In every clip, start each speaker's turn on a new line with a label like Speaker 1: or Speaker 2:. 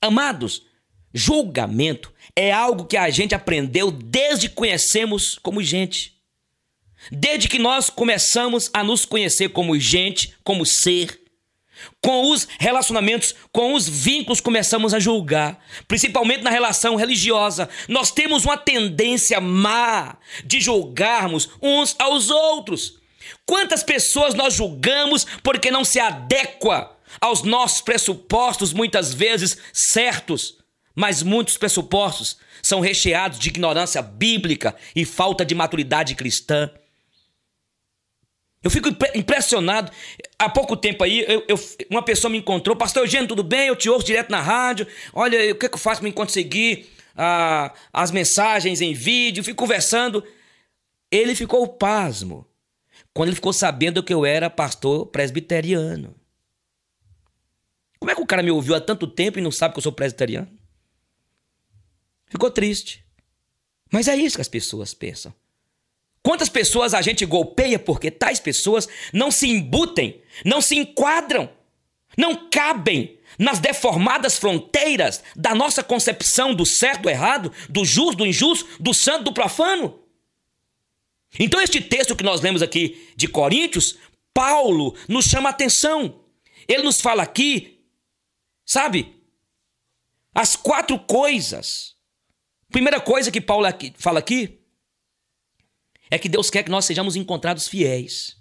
Speaker 1: Amados, julgamento é algo que a gente aprendeu desde que conhecemos como gente. Desde que nós começamos a nos conhecer como gente, como ser, com os relacionamentos, com os vínculos, começamos a julgar, principalmente na relação religiosa. Nós temos uma tendência má de julgarmos uns aos outros. Quantas pessoas nós julgamos porque não se adequa aos nossos pressupostos, muitas vezes certos, mas muitos pressupostos são recheados de ignorância bíblica e falta de maturidade cristã. Eu fico impressionado. Há pouco tempo aí, uma pessoa me encontrou: pastor Eugênio, tudo bem? Eu te ouço direto na rádio. Olha, o que eu faço para me conseguir as mensagens em vídeo? Fico conversando. Ele ficou pasmo quando ele ficou sabendo que eu era pastor presbiteriano. Como é que o cara me ouviu há tanto tempo e não sabe que eu sou presbiteriano? Ficou triste. Mas é isso que as pessoas pensam. Quantas pessoas a gente golpeia porque tais pessoas não se embutem, não se enquadram, não cabem nas deformadas fronteiras da nossa concepção do certo, do errado, do justo, do injusto, do santo, do profano. Então este texto que nós lemos aqui de Coríntios, Paulo nos chama a atenção. Ele nos fala aqui, sabe, as 4 coisas. Primeira coisa que Paulo fala aqui é que Deus quer que nós sejamos encontrados fiéis.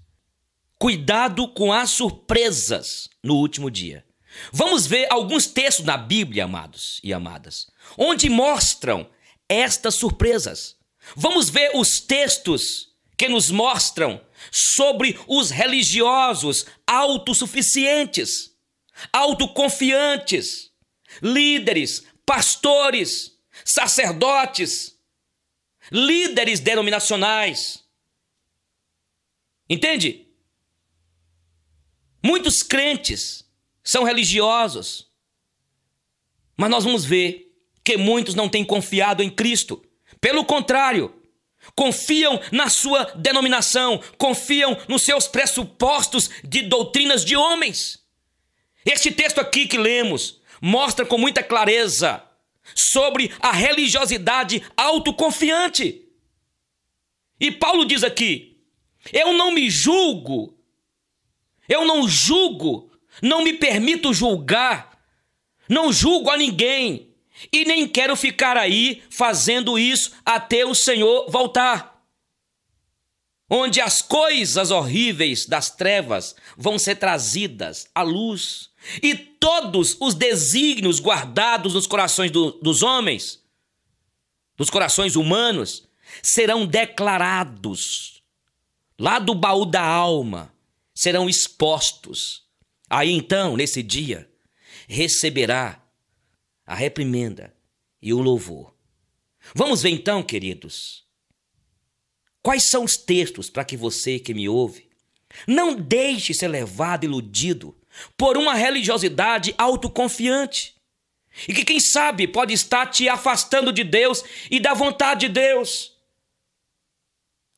Speaker 1: Cuidado com as surpresas no último dia. Vamos ver alguns textos na Bíblia, amados e amadas, onde mostram estas surpresas. Vamos ver os textos que nos mostram sobre os religiosos autossuficientes, autoconfiantes, líderes, pastores, sacerdotes, líderes denominacionais. Entende? Muitos crentes são religiosos, mas nós vamos ver que muitos não têm confiado em Cristo. Pelo contrário, confiam na sua denominação, confiam nos seus pressupostos de doutrinas de homens. Este texto aqui que lemos mostra com muita clareza sobre a religiosidade autoconfiante. E Paulo diz aqui: eu não me julgo, eu não julgo, não me permito julgar, não julgo a ninguém e nem quero ficar aí fazendo isso até o Senhor voltar, onde as coisas horríveis das trevas vão ser trazidas à luz e todos os desígnios guardados nos corações dos homens, dos corações humanos, serão declarados lá do baú da alma, serão expostos. Aí então, nesse dia, receberá a reprimenda e o louvor. Vamos ver então, queridos, quais são os textos para que você que me ouve não deixe ser levado, iludido por uma religiosidade autoconfiante e que, quem sabe, pode estar te afastando de Deus e da vontade de Deus.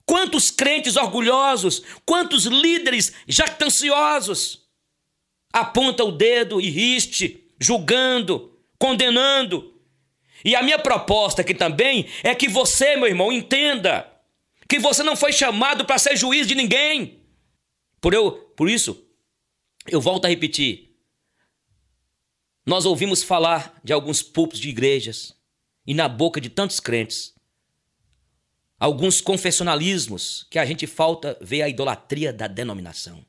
Speaker 1: Quantos crentes orgulhosos, quantos líderes jactanciosos apontam o dedo e riste, julgando, condenando. E a minha proposta aqui também é que você, meu irmão, entenda que você não foi chamado para ser juiz de ninguém. Por isso, eu volto a repetir. Nós ouvimos falar de alguns púlpitos de igrejas e na boca de tantos crentes alguns confessionalismos que a gente falta ver a idolatria da denominação.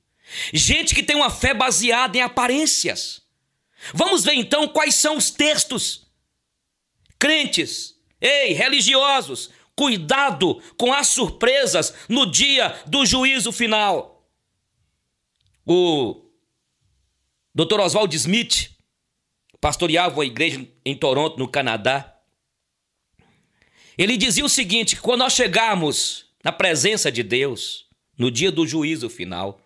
Speaker 1: Gente que tem uma fé baseada em aparências. Vamos ver então quais são os textos. Crentes, religiosos, cuidado com as surpresas no dia do juízo final. O Dr. Oswald Smith pastoreava uma igreja em Toronto, no Canadá. Ele dizia o seguinte: quando nós chegarmos na presença de Deus, no dia do juízo final,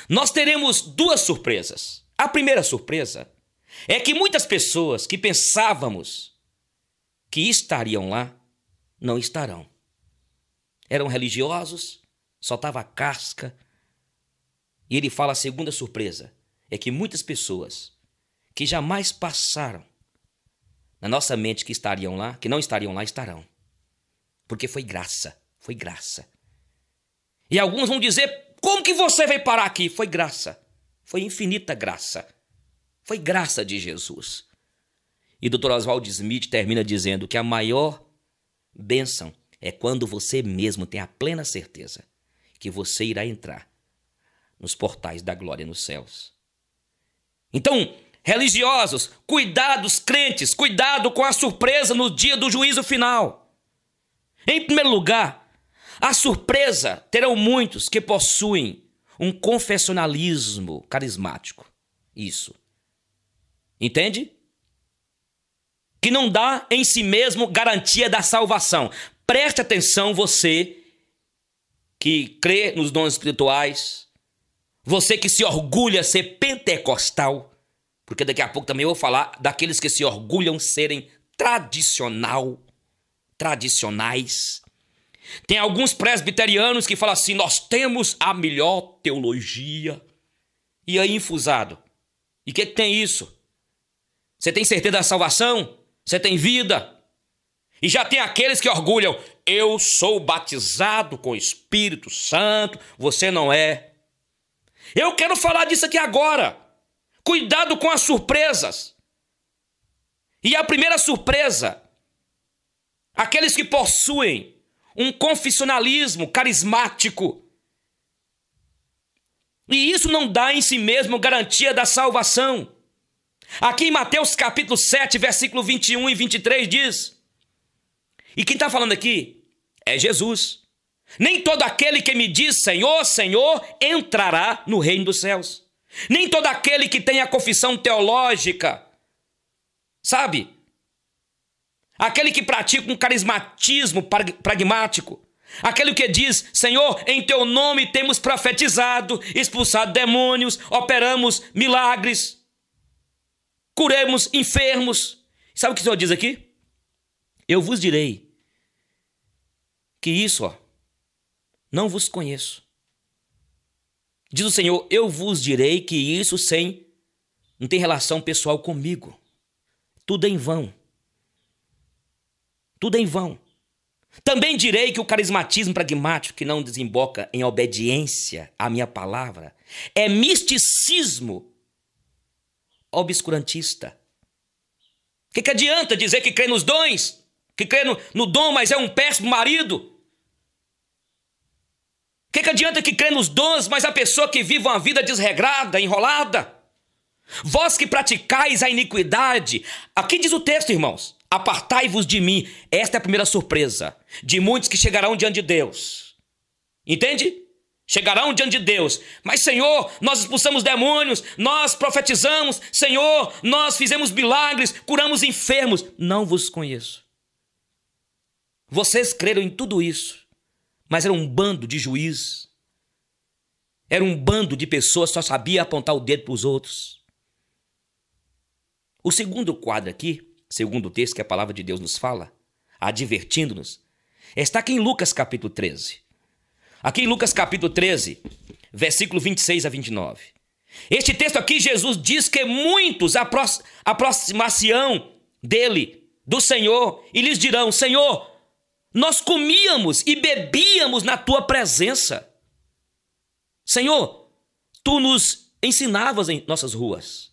Speaker 1: nós teremos 2 surpresas. A primeira surpresa é que muitas pessoas que pensávamos que estariam lá, não estarão. Eram religiosos, só estava a casca. E ele fala: a segunda surpresa é que muitas pessoas que jamais passaram na nossa mente que estariam lá, que não estariam lá, estarão. Porque foi graça, foi graça. E alguns vão dizer, como que você veio parar aqui? Foi graça, foi infinita graça. Foi graça de Jesus. E o Dr. Oswald Smith termina dizendo que a maior bênção é quando você mesmo tem a plena certeza que você irá entrar nos portais da glória nos céus. Então, religiosos, cuidados, crentes, cuidado com a surpresa no dia do juízo final. Em primeiro lugar, a surpresa terão muitos que possuem um confessionalismo carismático. Isso. Entende? Que não dá em si mesmo garantia da salvação. Preste atenção, você que crê nos dons espirituais, você que se orgulha ser pentecostal, porque daqui a pouco também eu vou falar daqueles que se orgulham serem tradicionais. Tem alguns presbiterianos que falam assim, nós temos a melhor teologia. E aí, infusado, e o que tem isso? Você tem certeza da salvação? Você tem vida? E já tem aqueles que orgulham, eu sou batizado com o Espírito Santo, você não é. Eu quero falar disso aqui agora. Cuidado com as surpresas. E a primeira surpresa, aqueles que possuem um confessionalismo carismático. E isso não dá em si mesmo garantia da salvação. Aqui em Mateus capítulo 7, versículo 21 e 23 diz, e quem está falando aqui é Jesus. Nem todo aquele que me diz Senhor, Senhor, entrará no reino dos céus. Nem todo aquele que tem a confissão teológica, sabe? Aquele que pratica um carismatismo pragmático. Aquele que diz, Senhor, em teu nome temos profetizado, expulsado demônios, operamos milagres, curemos enfermos. Sabe o que o Senhor diz aqui? Eu vos direi que isso, não vos conheço. Diz o Senhor, eu vos direi que isso não tem relação pessoal comigo. Tudo é em vão. Tudo é em vão. Também direi que o carismatismo pragmático que não desemboca em obediência à minha palavra é misticismo obscurantista. O que adianta dizer que crê nos dons? Que crê no dom, mas é um péssimo marido? O que adianta que crê nos dons, mas a pessoa que vive uma vida desregrada, enrolada? Vós que praticais a iniquidade. Aqui diz o texto, irmãos. Apartai-vos de mim. Esta é a primeira surpresa de muitos que chegarão diante de Deus. Entende? Chegarão diante de Deus. Mas, Senhor, nós expulsamos demônios, nós profetizamos, Senhor, nós fizemos milagres, curamos enfermos. Não vos conheço. Vocês creram em tudo isso, mas era um bando de juízes. Era um bando de pessoas que só sabia apontar o dedo para os outros. O segundo quadro aqui, segundo o texto que a palavra de Deus nos fala, advertindo-nos, está aqui em Lucas capítulo 13. Aqui em Lucas capítulo 13, versículo 26 a 29. Este texto aqui, Jesus diz que muitos aproximar-se-ão dele, do Senhor, e lhes dirão, Senhor, nós comíamos e bebíamos na tua presença. Senhor, tu nos ensinavas em nossas ruas.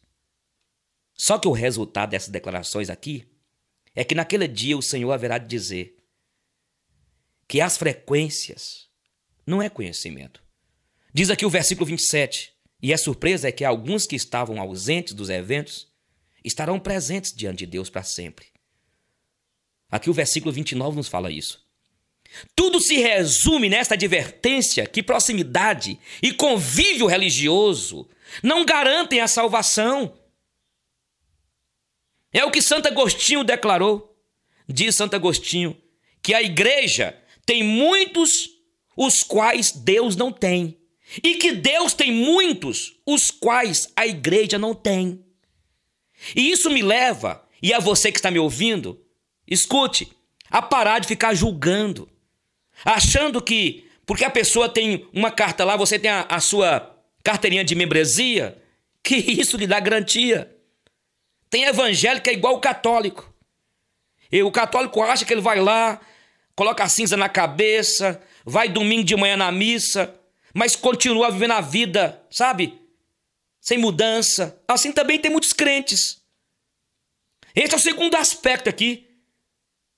Speaker 1: Só que o resultado dessas declarações aqui é que naquele dia o Senhor haverá de dizer que as frequências não é conhecimento. Diz aqui o versículo 27, e a surpresa é que alguns que estavam ausentes dos eventos estarão presentes diante de Deus para sempre. Aqui o versículo 29 nos fala isso. Tudo se resume nesta advertência que proximidade e convívio religioso não garantem a salvação. É o que Santo Agostinho declarou. Diz Santo Agostinho que a igreja tem muitos os quais Deus não tem, e que Deus tem muitos os quais a igreja não tem. E isso me leva, e a você que está me ouvindo, escute, a parar de ficar julgando, achando que porque a pessoa tem uma carta lá, você tem a sua carteirinha de membresia, que isso lhe dá garantia. Tem evangélico que é igual o católico. E o católico acha que ele vai lá, coloca a cinza na cabeça, vai domingo de manhã na missa, mas continua vivendo a vida, sabe? Sem mudança. Assim também tem muitos crentes. Esse é o segundo aspecto aqui.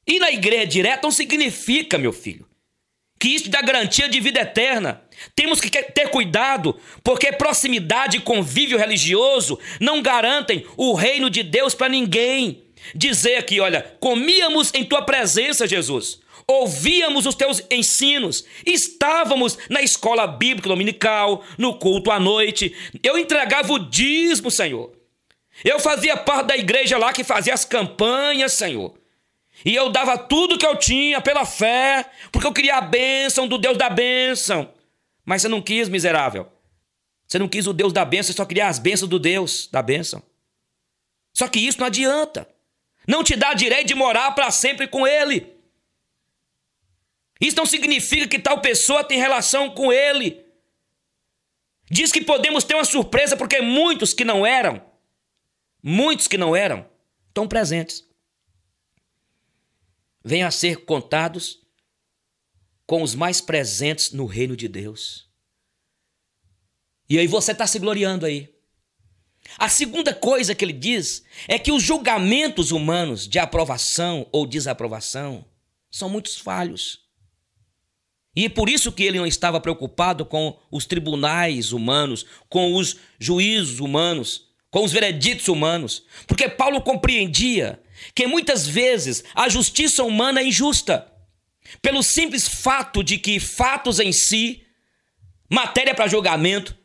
Speaker 1: Ir na igreja direto não significa, meu filho, que isso dá garantia de vida eterna. Temos que ter cuidado, porque proximidade e convívio religioso não garantem o reino de Deus para ninguém. Dizer aqui, olha, comíamos em tua presença, Jesus, ouvíamos os teus ensinos, estávamos na escola bíblica dominical, no culto à noite, eu entregava o dízimo, Senhor. Eu fazia parte da igreja lá que fazia as campanhas, Senhor. E eu dava tudo que eu tinha pela fé, porque eu queria a bênção do Deus da bênção. Mas você não quis, miserável. Você não quis o Deus da bênção, você só queria as bênçãos do Deus da bênção. Só que isso não adianta. Não te dá direito de morar para sempre com Ele. Isso não significa que tal pessoa tem relação com Ele. Diz que podemos ter uma surpresa porque muitos que não eram, estão presentes. Venham a ser contados com os mais presentes no reino de Deus. E aí você está se gloriando aí. A segunda coisa que ele diz é que os julgamentos humanos de aprovação ou desaprovação são muito falhos. E é por isso que ele não estava preocupado com os tribunais humanos, com os juízos humanos, com os vereditos humanos. Porque Paulo compreendia que muitas vezes a justiça humana é injusta, pelo simples fato de que fatos em si, matéria para julgamento,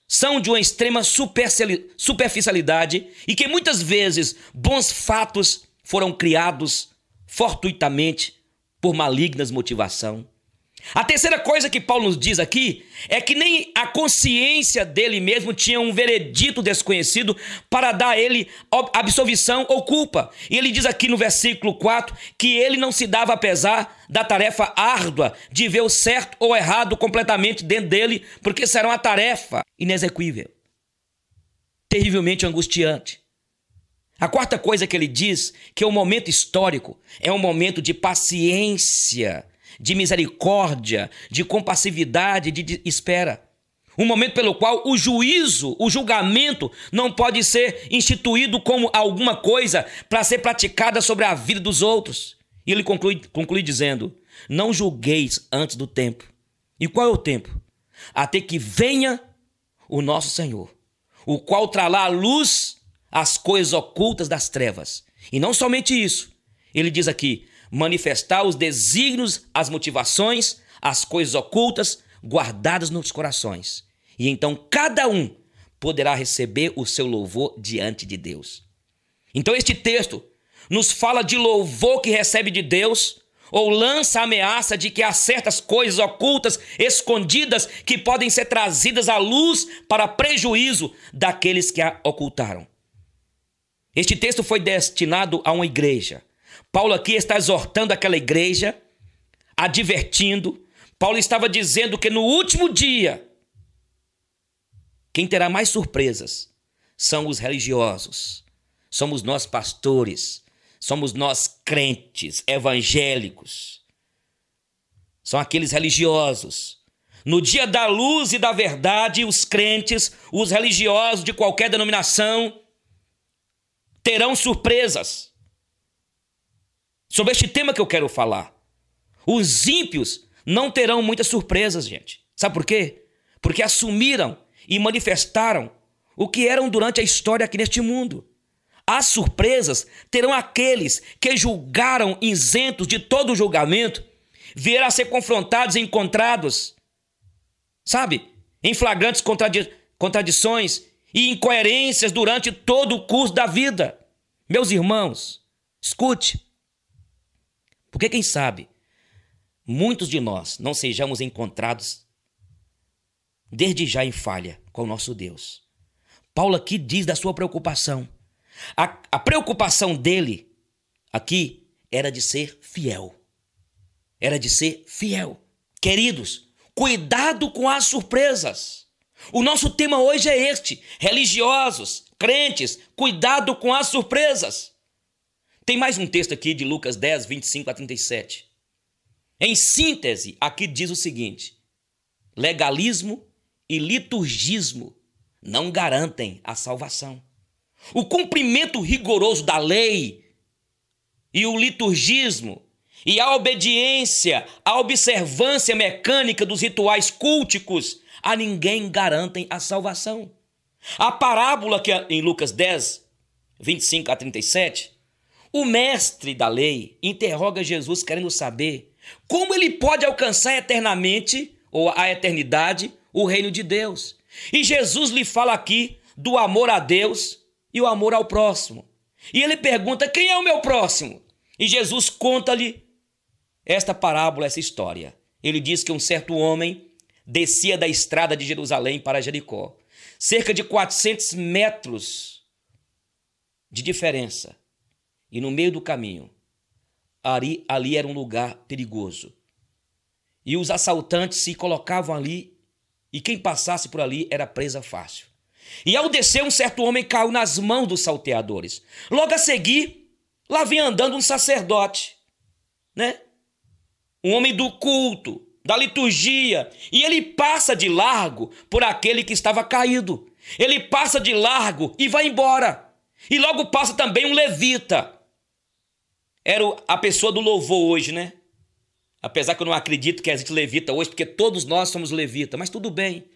Speaker 1: são de uma extrema superficialidade e que muitas vezes bons fatos foram criados fortuitamente por malignas motivações. A terceira coisa que Paulo nos diz aqui é que nem a consciência dele mesmo tinha um veredito desconhecido para dar a ele absolvição ou culpa. E ele diz aqui no versículo 4 que ele não se dava apesar da tarefa árdua de ver o certo ou errado completamente dentro dele, porque será uma tarefa inexequível, terrivelmente angustiante. A quarta coisa que ele diz que o momento histórico é um momento de paciência, de misericórdia, de compassividade, de espera. Um momento pelo qual o juízo, o julgamento não pode ser instituído como alguma coisa para ser praticada sobre a vida dos outros. E ele conclui dizendo, não julgueis antes do tempo. E qual é o tempo? Até que venha o nosso Senhor, o qual trará à luz as coisas ocultas das trevas. E não somente isso, ele diz aqui, manifestar os desígnios, as motivações, as coisas ocultas guardadas nos corações. E então cada um poderá receber o seu louvor diante de Deus. Então este texto nos fala de louvor que recebe de Deus, ou lança a ameaça de que há certas coisas ocultas, escondidas, que podem ser trazidas à luz para prejuízo daqueles que a ocultaram. Este texto foi destinado a uma igreja. Paulo aqui está exortando aquela igreja, advertindo. Paulo estava dizendo que no último dia, quem terá mais surpresas são os religiosos. Somos nós pastores, somos nós crentes, evangélicos. São aqueles religiosos. No dia da luz e da verdade, os crentes, os religiosos de qualquer denominação, terão surpresas. Sobre este tema que eu quero falar. Os ímpios não terão muitas surpresas, gente. Sabe por quê? Porque assumiram e manifestaram o que eram durante a história aqui neste mundo. As surpresas terão aqueles que julgaram isentos de todo julgamento, vieram a ser confrontados e encontrados, sabe, em flagrantes contradições e incoerências durante todo o curso da vida. Meus irmãos, escute. Porque quem sabe, muitos de nós não sejamos encontrados desde já em falha com o nosso Deus. Paulo aqui diz da sua preocupação. A preocupação dele aqui era de ser fiel. Era de ser fiel. Queridos, cuidado com as surpresas. O nosso tema hoje é este. Religiosos, crentes, cuidado com as surpresas. Tem mais um texto aqui de Lucas 10, 25 a 37. Em síntese, aqui diz o seguinte: legalismo e liturgismo não garantem a salvação. O cumprimento rigoroso da lei e o liturgismo e a obediência, a observância mecânica dos rituais culticos a ninguém garantem a salvação. A parábola que em Lucas 10, 25 a 37, o mestre da lei interroga Jesus querendo saber como ele pode alcançar eternamente, ou a eternidade, o reino de Deus. E Jesus lhe fala aqui do amor a Deus e o amor ao próximo. E ele pergunta: quem é o meu próximo? E Jesus conta-lhe esta parábola, essa história. Ele diz que um certo homem descia da estrada de Jerusalém para Jericó. Cerca de 400 metros de diferença. E no meio do caminho, ali era um lugar perigoso. E os assaltantes se colocavam ali, e quem passasse por ali era presa fácil. E ao descer, um certo homem caiu nas mãos dos salteadores. Logo a seguir, lá vinha andando um sacerdote, né? Um homem do culto, da liturgia, e ele passa de largo por aquele que estava caído. Ele passa de largo e vai embora. E logo passa também um levita. Era a pessoa do louvor hoje, né? Apesar que eu não acredito que existe levita hoje, porque todos nós somos levita, mas tudo bem.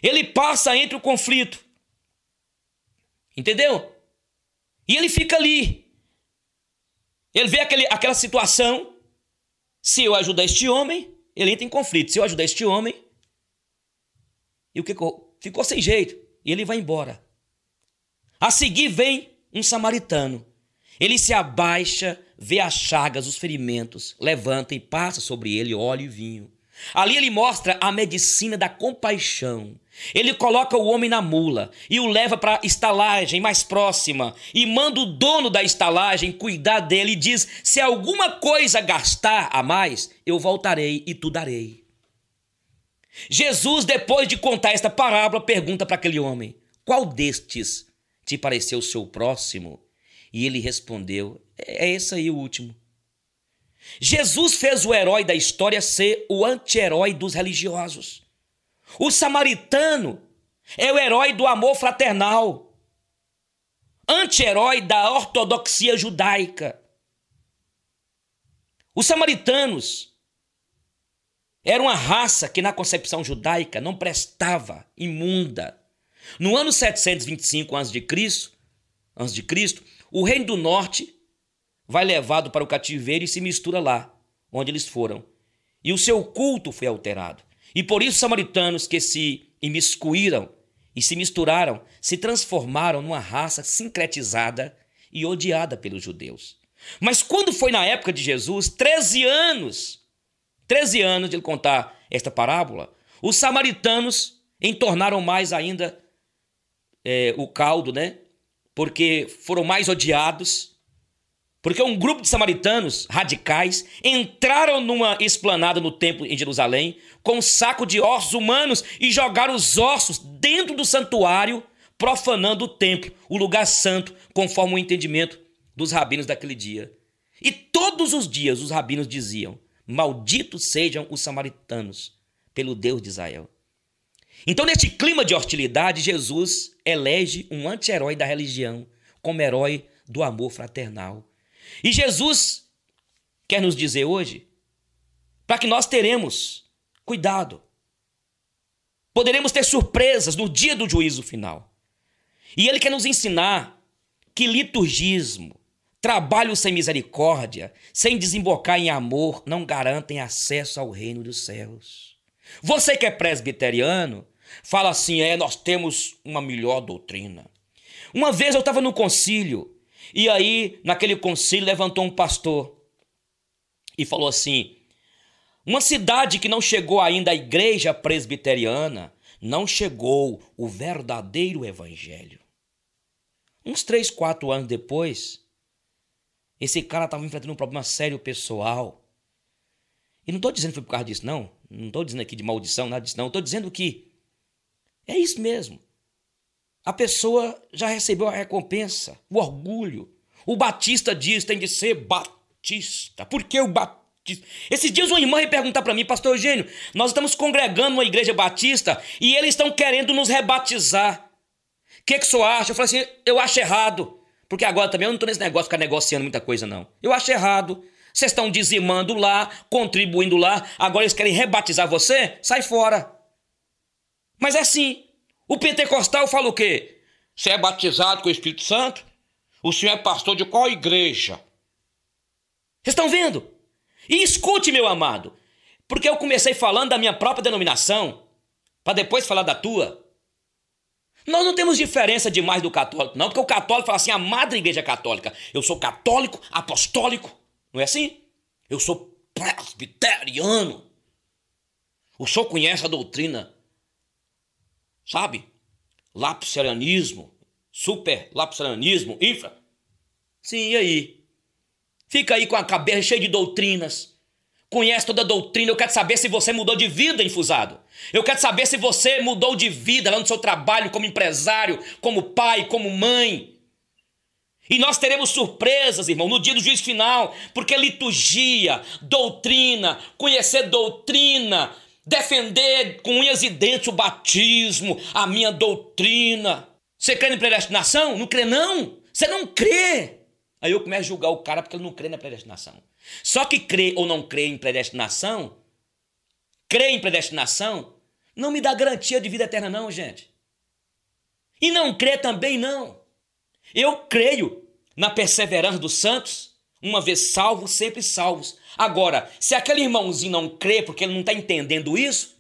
Speaker 1: Ele passa entre o conflito. Entendeu? E ele fica ali. Ele vê aquela situação. Se eu ajudar este homem, ele entra em conflito. Se eu ajudar este homem, e o que ficou sem jeito. E ele vai embora. A seguir vem um samaritano. Ele se abaixa, vê as chagas, os ferimentos, levanta e passa sobre ele óleo e vinho. Ali ele mostra a medicina da compaixão. Ele coloca o homem na mula e o leva para a estalagem mais próxima e manda o dono da estalagem cuidar dele e diz: se alguma coisa gastar a mais, eu voltarei e tu darei. Jesus, depois de contar esta parábola, pergunta para aquele homem: qual destes te pareceu o seu próximo? E ele respondeu: é esse aí o último. Jesus fez o herói da história ser o anti-herói dos religiosos. O samaritano é o herói do amor fraternal, anti-herói da ortodoxia judaica. Os samaritanos eram uma raça que na concepção judaica não prestava, imunda. No ano 725 a.C., o reino do norte vai levado para o cativeiro e se mistura lá, onde eles foram. E o seu culto foi alterado. E por isso os samaritanos que se imiscuíram e se misturaram, se transformaram numa raça sincretizada e odiada pelos judeus. Mas quando foi na época de Jesus, 13 anos de ele contar esta parábola, os samaritanos entornaram mais ainda o caldo, né? Porque foram mais odiados. Porque um grupo de samaritanos radicais entraram numa esplanada no templo em Jerusalém com um saco de ossos humanos e jogaram os ossos dentro do santuário, profanando o templo, o lugar santo, conforme o entendimento dos rabinos daquele dia. E todos os dias os rabinos diziam: malditos sejam os samaritanos pelo Deus de Israel. Então, neste clima de hostilidade, Jesus elege um anti-herói da religião como herói do amor fraternal. E Jesus quer nos dizer hoje, para que nós teremos cuidado. Poderemos ter surpresas no dia do juízo final. E ele quer nos ensinar que liturgismo, trabalho sem misericórdia, sem desembocar em amor, não garantem acesso ao reino dos céus. Você que é presbiteriano, fala assim: nós temos uma melhor doutrina. Uma vez eu estava no concílio, e aí, naquele concílio, levantou um pastor e falou assim: uma cidade que não chegou ainda à igreja presbiteriana, não chegou o verdadeiro evangelho. Uns 3, 4 anos depois, esse cara estava enfrentando um problema sério pessoal. E não estou dizendo que foi por causa disso, não. Não estou dizendo aqui de maldição, nada disso, não. Estou dizendo que é isso mesmo. A pessoa já recebeu a recompensa, o orgulho, O batista diz, tem de ser batista. Por que o batista? Esses dias uma irmã veio perguntar para mim, pastor Eugênio, nós estamos congregando numa igreja batista e eles estão querendo nos rebatizar. O que o senhor acha? Eu falei assim, eu acho errado. Porque agora também eu não estou nesse negócio de ficar negociando muita coisa, não. Eu acho errado. Vocês estão dizimando lá, contribuindo lá, agora eles querem rebatizar você? Sai fora. Mas é assim. O pentecostal fala o quê? Você é batizado com o Espírito Santo? O senhor é pastor de qual igreja? Vocês estão vendo? E escute, meu amado, porque eu comecei falando da minha própria denominação, para depois falar da tua. Nós não temos diferença demais do católico, não, porque o católico fala assim, a madre igreja católica. Eu sou católico, apostólico, não é assim? Eu sou presbiteriano. O senhor conhece a doutrina, sabe? Lapsarianismo, super lapsarianismo, infra. Sim, e aí? Fica aí com a cabeça cheia de doutrinas. Conhece toda a doutrina. Eu quero saber se você mudou de vida, enfusado. Eu quero saber se você mudou de vida lá no seu trabalho como empresário, como pai, como mãe. E nós teremos surpresas, irmão, no dia do juízo final, porque liturgia, doutrina, conhecer doutrina, defender com unhas e dentes o batismo, a minha doutrina. Você crê em predestinação? Não crê, não? Você não crê. Aí eu começo a julgar o cara porque ele não crê na predestinação. Só que crê ou não crê em predestinação, não me dá garantia de vida eterna não, gente. E não crê também não. Eu creio na perseverança dos santos, uma vez salvos, sempre salvos. Agora, se aquele irmãozinho não crê porque ele não está entendendo isso,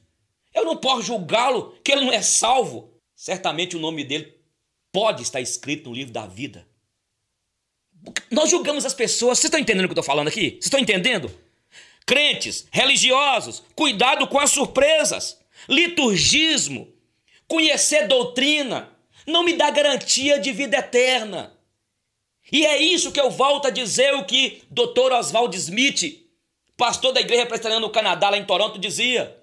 Speaker 1: eu não posso julgá-lo que ele não é salvo. Certamente o nome dele pode estar escrito no livro da vida. Nós julgamos as pessoas. Vocês estão entendendo o que eu estou falando aqui? Vocês estão entendendo? Crentes, religiosos, cuidado com as surpresas. Liturgismo, conhecer doutrina, não me dá garantia de vida eterna. E é isso que eu volto a dizer o que Dr. Oswald Smith, pastor da Igreja Presbiteriana no Canadá, lá em Toronto, dizia.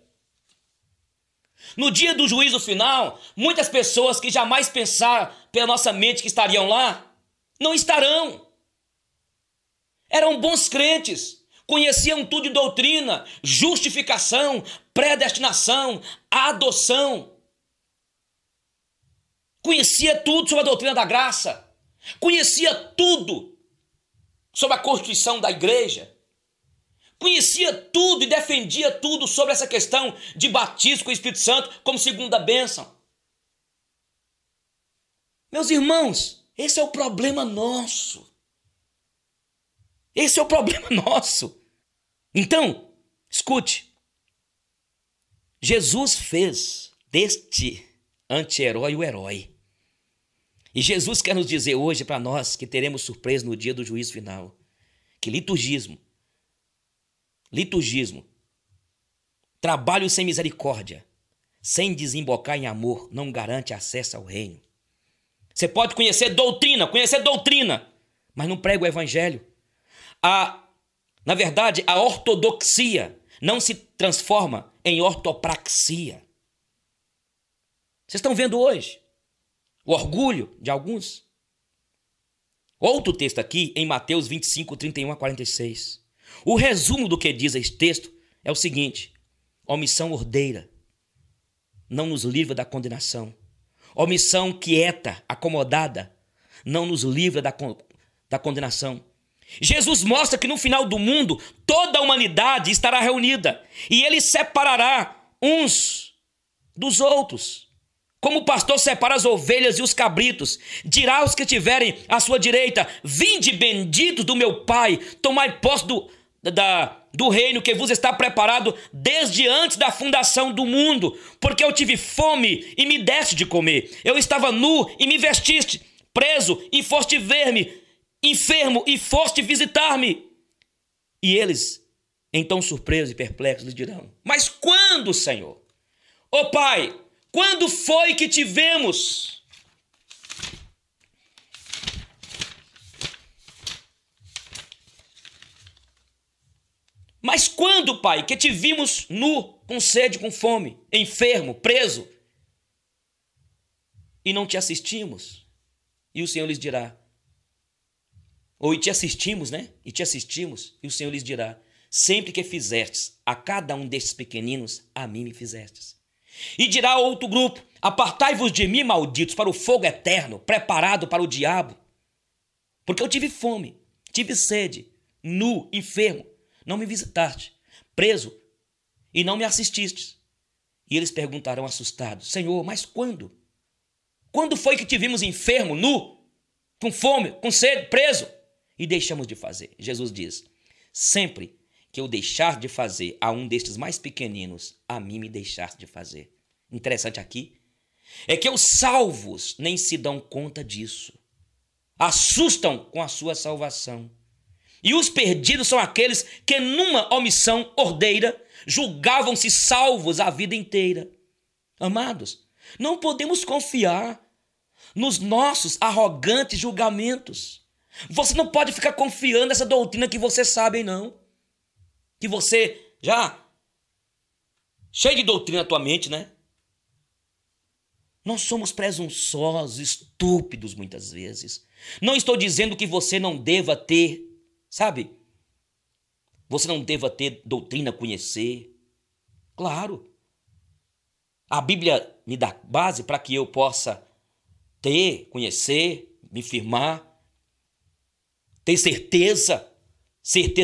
Speaker 1: No dia do juízo final, muitas pessoas que jamais pensaram pela nossa mente que estariam lá, não estarão. Eram bons crentes, conheciam tudo de doutrina, justificação, predestinação, adoção. Conhecia tudo sobre a doutrina da graça. Conhecia tudo sobre a constituição da igreja. Conhecia tudo e defendia tudo sobre essa questão de batismo com o Espírito Santo como segunda bênção. Meus irmãos, esse é o problema nosso. Esse é o problema nosso. Então, escute. Jesus fez deste anti-herói o herói. E Jesus quer nos dizer hoje para nós que teremos surpresa no dia do juízo final. Que liturgismo, trabalho sem misericórdia, sem desembocar em amor, não garante acesso ao reino. Você pode conhecer doutrina, mas não prega o evangelho. Na verdade, a ortodoxia não se transforma em ortopraxia. Vocês estão vendo hoje o orgulho de alguns? Outro texto aqui, em Mateus 25, 31 a 46. O resumo do que diz esse texto é o seguinte: omissão ordeira não nos livra da condenação. Omissão quieta, acomodada, não nos livra da condenação. Jesus mostra que no final do mundo toda a humanidade estará reunida e ele separará uns dos outros. Como o pastor separa as ovelhas e os cabritos, dirá aos que tiverem à sua direita: vinde benditos do meu Pai, tomai posse do reino que vos está preparado desde antes da fundação do mundo, porque eu tive fome e me deste de comer, eu estava nu e me vestiste, preso e foste ver-me, enfermo e foste visitar-me. E eles, então surpresos e perplexos, lhes dirão: mas quando, Senhor? Ó Pai, quando foi que te vemos? Mas quando, Pai, que te vimos nu, com sede, com fome, enfermo, preso, e não te assistimos? E o Senhor lhes dirá: Ou e te assistimos, né? E te assistimos, e o Senhor lhes dirá: sempre que fizestes a cada um destes pequeninos, a mim me fizestes. E dirá ao outro grupo: apartai-vos de mim, malditos, para o fogo eterno, preparado para o diabo. Porque eu tive fome, tive sede, nu, enfermo, não me visitaste, preso, e não me assististes. E eles perguntarão assustados: Senhor, mas quando? Quando foi que te vimos enfermo, nu, com fome, com sede, preso? E deixamos de fazer. Jesus diz: sempre que eu deixar de fazer a um destes mais pequeninos, a mim me deixaste de fazer. Interessante aqui é que os salvos nem se dão conta disso. Assustam com a sua salvação. E os perdidos são aqueles que numa omissão ordeira julgavam-se salvos a vida inteira. Amados, não podemos confiar nos nossos arrogantes julgamentos. Você não pode ficar confiando nessa doutrina que você sabe, não. Que você já... cheio de doutrina na tua mente, né? Nós somos presunçosos, estúpidos muitas vezes. Não estou dizendo que você não deva ter, sabe? Você não deva ter doutrina, conhecer. Claro. A Bíblia me dá base para que eu possa ter, conhecer, me firmar, ter certeza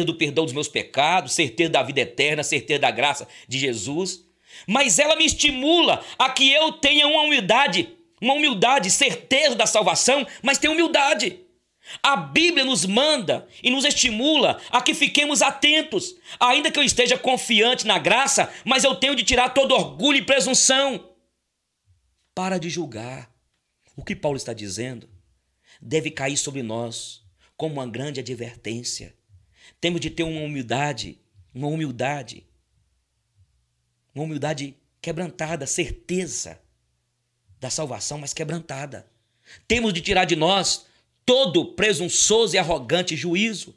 Speaker 1: do perdão dos meus pecados, certeza da vida eterna, certeza da graça de Jesus. Mas ela me estimula a que eu tenha uma humildade, certeza da salvação, mas tenha humildade. A Bíblia nos manda e nos estimula a que fiquemos atentos, ainda que eu esteja confiante na graça, mas eu tenho de tirar todo orgulho e presunção. Para de julgar. O que Paulo está dizendo deve cair sobre nós como uma grande advertência. Temos de ter uma humildade quebrantada, certeza da salvação, mas quebrantada. Temos de tirar de nós todo presunçoso e arrogante juízo.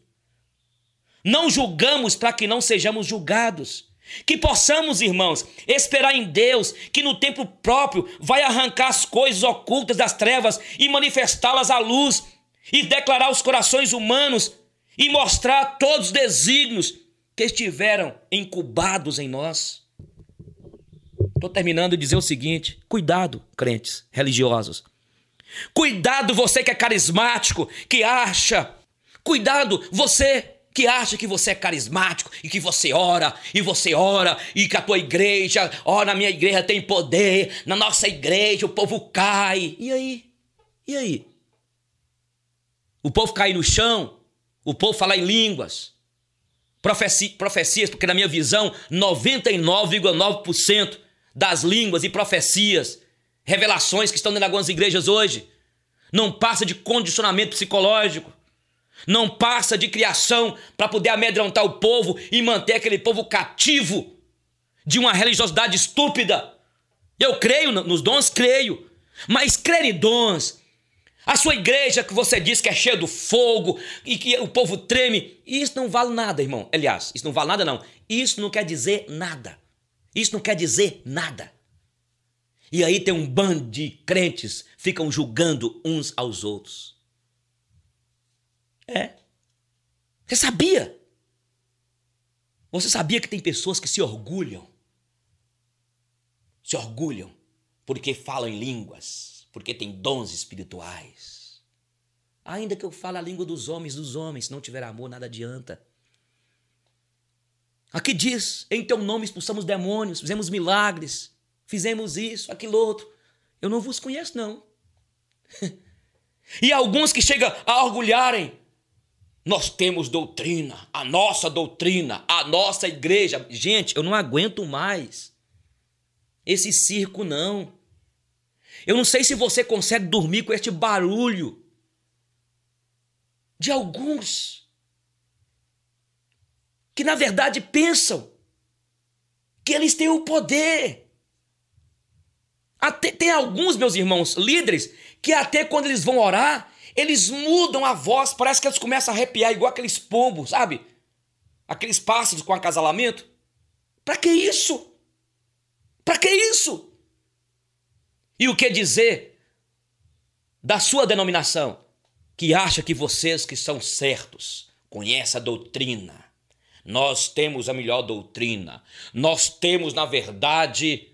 Speaker 1: Não julgamos para que não sejamos julgados. Que possamos, irmãos, esperar em Deus, que no tempo próprio vai arrancar as coisas ocultas das trevas e manifestá-las à luz, e declarar os corações humanos e mostrar todos os desígnios que estiveram incubados em nós. Estou terminando de dizer o seguinte: cuidado, crentes religiosos. Cuidado, você que é carismático, que acha. Cuidado, você que acha que você é carismático e que você ora, e que a tua igreja, na minha igreja tem poder, na nossa igreja o povo cai. E aí? E aí? O povo cai no chão, o povo fala em línguas, profecias, porque na minha visão, 99,9% das línguas e profecias, revelações que estão dentro de algumas igrejas hoje, não passa de condicionamento psicológico, não passa de criação para poder amedrontar o povo e manter aquele povo cativo de uma religiosidade estúpida. Eu creio nos dons, creio, mas crer em dons, a sua igreja que você diz que é cheia do fogo e que o povo treme, isso não vale nada, irmão. Aliás, isso não vale nada não, isso não quer dizer nada. Isso não quer dizer nada. E aí tem um bando de crentes ficam julgando uns aos outros. Você sabia? Você sabia que tem pessoas que se orgulham porque falam em línguas, porque têm dons espirituais. Ainda que eu fale a língua dos homens, se não tiver amor, nada adianta. Aqui diz: em teu nome expulsamos demônios, fizemos milagres, fizemos isso, aquilo outro. Eu não vos conheço, não. E alguns que chegam a orgulharem: nós temos doutrina, a nossa igreja. Gente, eu não aguento mais esse circo, não. Eu não sei se você consegue dormir com este barulho de alguns que na verdade pensam que eles têm o poder. Tem alguns, meus irmãos, líderes, que até quando eles vão orar, eles mudam a voz, parece que eles começam a arrepiar igual aqueles pombos, sabe? Aqueles pássaros com acasalamento. Para que isso? Para que isso? E o que dizer da sua denominação? que acha que vocês que são certos conhecem a doutrina. Nós temos a melhor doutrina. Nós temos, na verdade,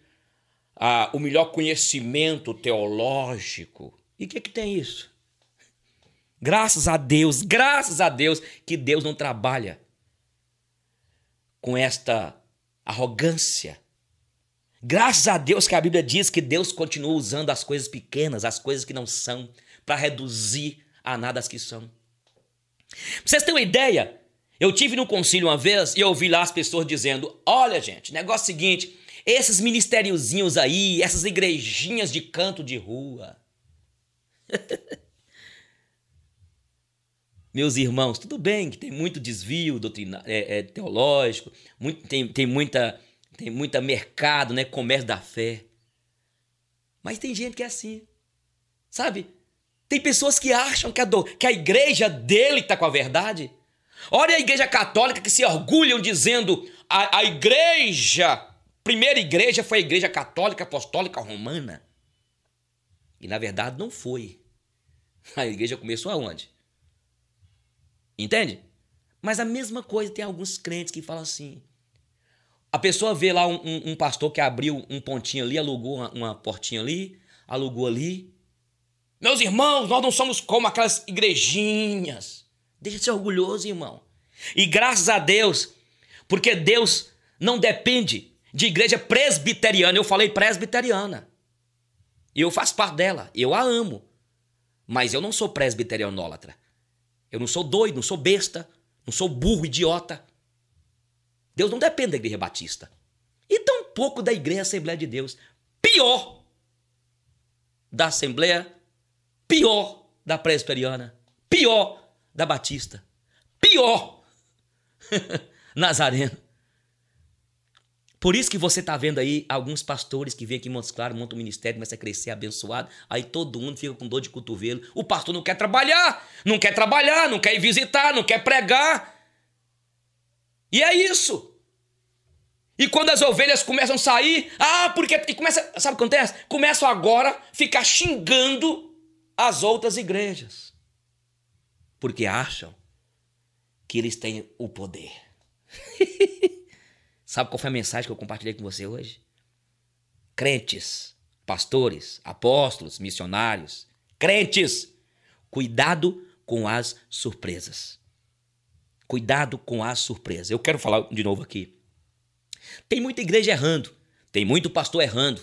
Speaker 1: o melhor conhecimento teológico. E o que tem isso? Graças a Deus que Deus não trabalha com esta arrogância. Graças a Deus que a Bíblia diz que Deus continua usando as coisas pequenas, as coisas que não são, para reduzir a nada as que são. Pra vocês terem uma ideia, eu tive num concílio uma vez e eu ouvi lá as pessoas dizendo: olha, gente, negócio seguinte, esses ministériozinhos aí, essas igrejinhas de canto de rua. Meus irmãos, tudo bem que tem muito desvio teológico, tem muita mercado, né, comércio da fé. Mas tem gente que é assim, sabe? Tem pessoas que acham que a igreja dele está com a verdade. Olha a igreja católica que se orgulham dizendo a primeira igreja foi a igreja católica apostólica romana. E na verdade não foi. A igreja começou aonde? Entende? Mas a mesma coisa tem alguns crentes que falam assim. A pessoa vê lá um pastor que abriu um pontinho ali, alugou uma portinha ali, alugou ali. Meus irmãos, nós não somos como aquelas igrejinhas. Deixa de ser orgulhoso, irmão. E graças a Deus, porque Deus não depende de igreja presbiteriana. Eu falei presbiteriana. E eu faço parte dela. Eu a amo. Mas eu não sou presbiterianólatra. Eu não sou doido, não sou besta, não sou burro, idiota. Deus não depende da igreja batista. E tampouco da igreja Assembleia de Deus. Pior da Assembleia, pior da presbiteriana, pior da batista, pior Nazareno. Por isso que você está vendo aí alguns pastores que vêm aqui em Montes Claros, montam um ministério, começa a crescer, abençoado, aí todo mundo fica com dor de cotovelo. O pastor não quer trabalhar, não quer ir visitar, não quer pregar. E é isso. E quando as ovelhas começam a sair, porque começa, sabe o que acontece? Começam agora a ficar xingando as outras igrejas. Porque acham que eles têm o poder. Sabe qual foi a mensagem que eu compartilhei com você hoje? Crentes, pastores, apóstolos, missionários, crentes, cuidado com as surpresas. Cuidado com as surpresas. Eu quero falar de novo aqui. Tem muita igreja errando, tem muito pastor errando,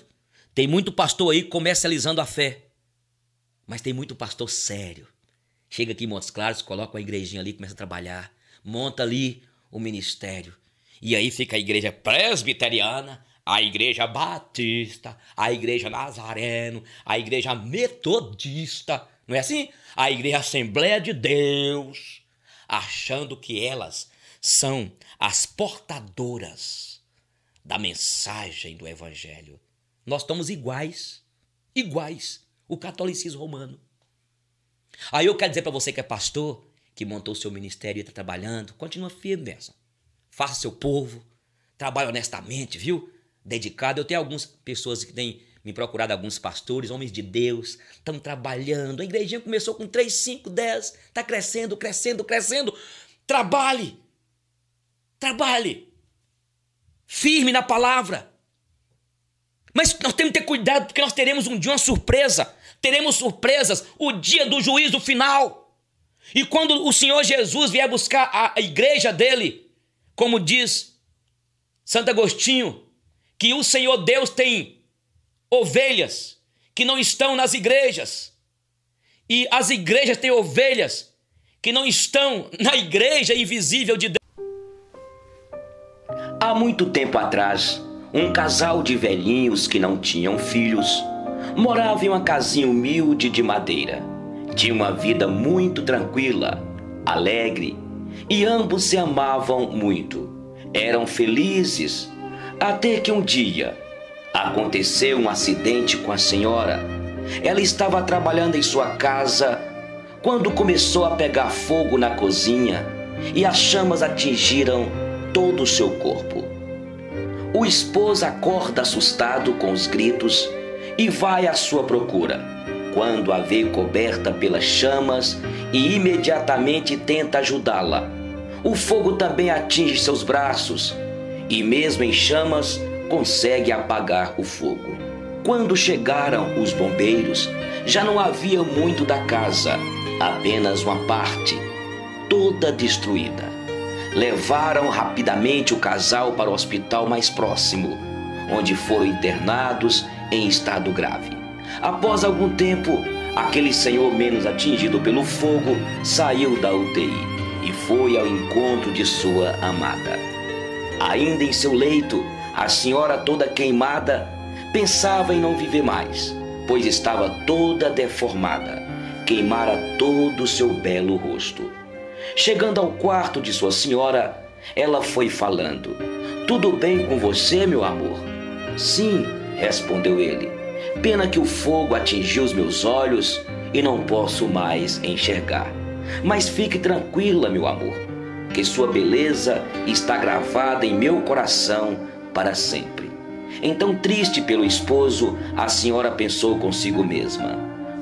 Speaker 1: tem muito pastor aí comercializando a fé. Mas tem muito pastor sério. Chega aqui em Montes Claros, coloca uma igrejinha ali, começa a trabalhar, monta ali o ministério. E aí fica a igreja presbiteriana, a igreja batista, a igreja nazareno, a igreja metodista, não é assim? A igreja Assembleia de Deus, achando que elas são as portadoras da mensagem do evangelho. Nós estamos iguais, o catolicismo romano. Aí eu quero dizer para você que é pastor, que montou o seu ministério e está trabalhando, continua firme nessa. Faça seu povo, trabalhe honestamente, viu? Dedicado. Eu tenho algumas pessoas que têm me procurado, alguns pastores, homens de Deus, estão trabalhando. A igrejinha começou com 3, 5, 10, está crescendo. Trabalhe. Firme na palavra. Mas nós temos que ter cuidado, porque nós teremos um dia uma surpresa. Teremos surpresas, o dia do juízo final. E quando o Senhor Jesus vier buscar a igreja dele, como diz Santo Agostinho, que o Senhor Deus tem ovelhas que não estão nas igrejas. E as igrejas têm ovelhas que não estão na igreja invisível de Deus.
Speaker 2: Há muito tempo atrás, um casal de velhinhos que não tinham filhos morava em uma casinha humilde de madeira. Tinha uma vida muito tranquila, alegre, e ambos se amavam muito. Eram felizes, até que um dia aconteceu um acidente com a senhora. Ela estava trabalhando em sua casa quando começou a pegar fogo na cozinha e as chamas atingiram todo o seu corpo. O esposo acorda assustado com os gritos e vai à sua procura. Quando a vê coberta pelas chamas e imediatamente tenta ajudá-la. O fogo também atinge seus braços e, mesmo em chamas, consegue apagar o fogo. Quando chegaram os bombeiros, já não havia muito da casa, apenas uma parte, toda destruída. Levaram rapidamente o casal para o hospital mais próximo, onde foram internados em estado grave. Após algum tempo, aquele senhor menos atingido pelo fogo saiu da UTI e foi ao encontro de sua amada. Ainda em seu leito, a senhora, toda queimada, pensava em não viver mais, pois estava toda deformada, queimara todo o seu belo rosto. Chegando ao quarto de sua senhora, ela foi falando: "Tudo bem com você, meu amor?" "Sim", respondeu ele. "Pena que o fogo atingiu os meus olhos e não posso mais enxergar. Mas fique tranquila, meu amor, que sua beleza está gravada em meu coração para sempre." Então, triste pelo esposo, a senhora pensou consigo mesma: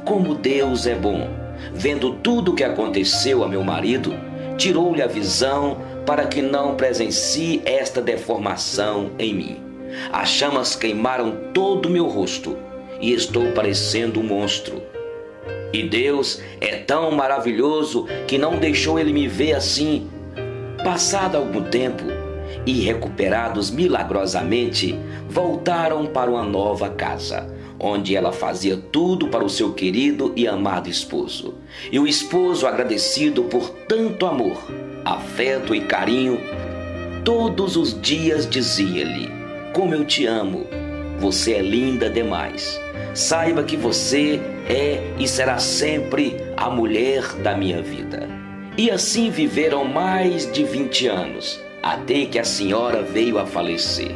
Speaker 2: "Como Deus é bom! Vendo tudo o que aconteceu a meu marido, tirou-lhe a visão para que não presencie esta deformação em mim. As chamas queimaram todo o meu rosto e estou parecendo um monstro. E Deus é tão maravilhoso que não deixou ele me ver assim." Passado algum tempo e recuperados milagrosamente, voltaram para uma nova casa, onde ela fazia tudo para o seu querido e amado esposo. E o esposo, agradecido por tanto amor, afeto e carinho, todos os dias dizia-lhe: "Como eu te amo, você é linda demais. Saiba que você é e será sempre a mulher da minha vida." E assim viveram mais de 20 anos, até que a senhora veio a falecer.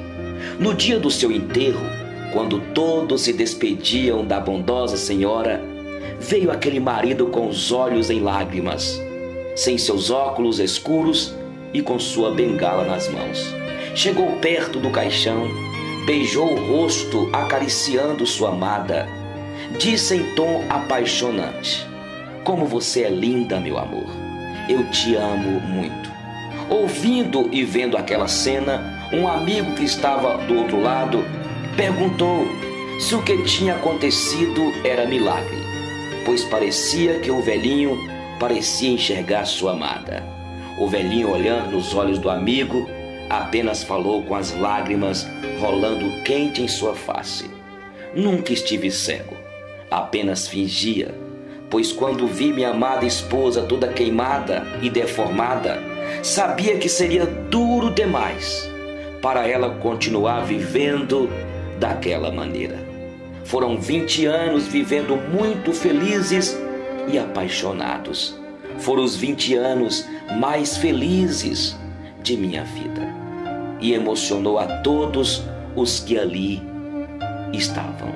Speaker 2: No dia do seu enterro, quando todos se despediam da bondosa senhora, veio aquele marido com os olhos em lágrimas, sem seus óculos escuros e com sua bengala nas mãos. Chegou perto do caixão, beijou o rosto acariciando sua amada, disse em tom apaixonante: "Como você é linda, meu amor. Eu te amo muito." Ouvindo e vendo aquela cena, um amigo que estava do outro lado perguntou se o que tinha acontecido era milagre, pois parecia que o velhinho parecia enxergar sua amada. O velhinho, olhando nos olhos do amigo, apenas falou com as lágrimas rolando quente em sua face: "Nunca estive cego, apenas fingia, pois quando vi minha amada esposa toda queimada e deformada, sabia que seria duro demais para ela continuar vivendo daquela maneira." Foram 20 anos vivendo muito felizes e apaixonados. Foram os 20 anos mais felizes de minha vida e emocionou a todos os que ali estavam.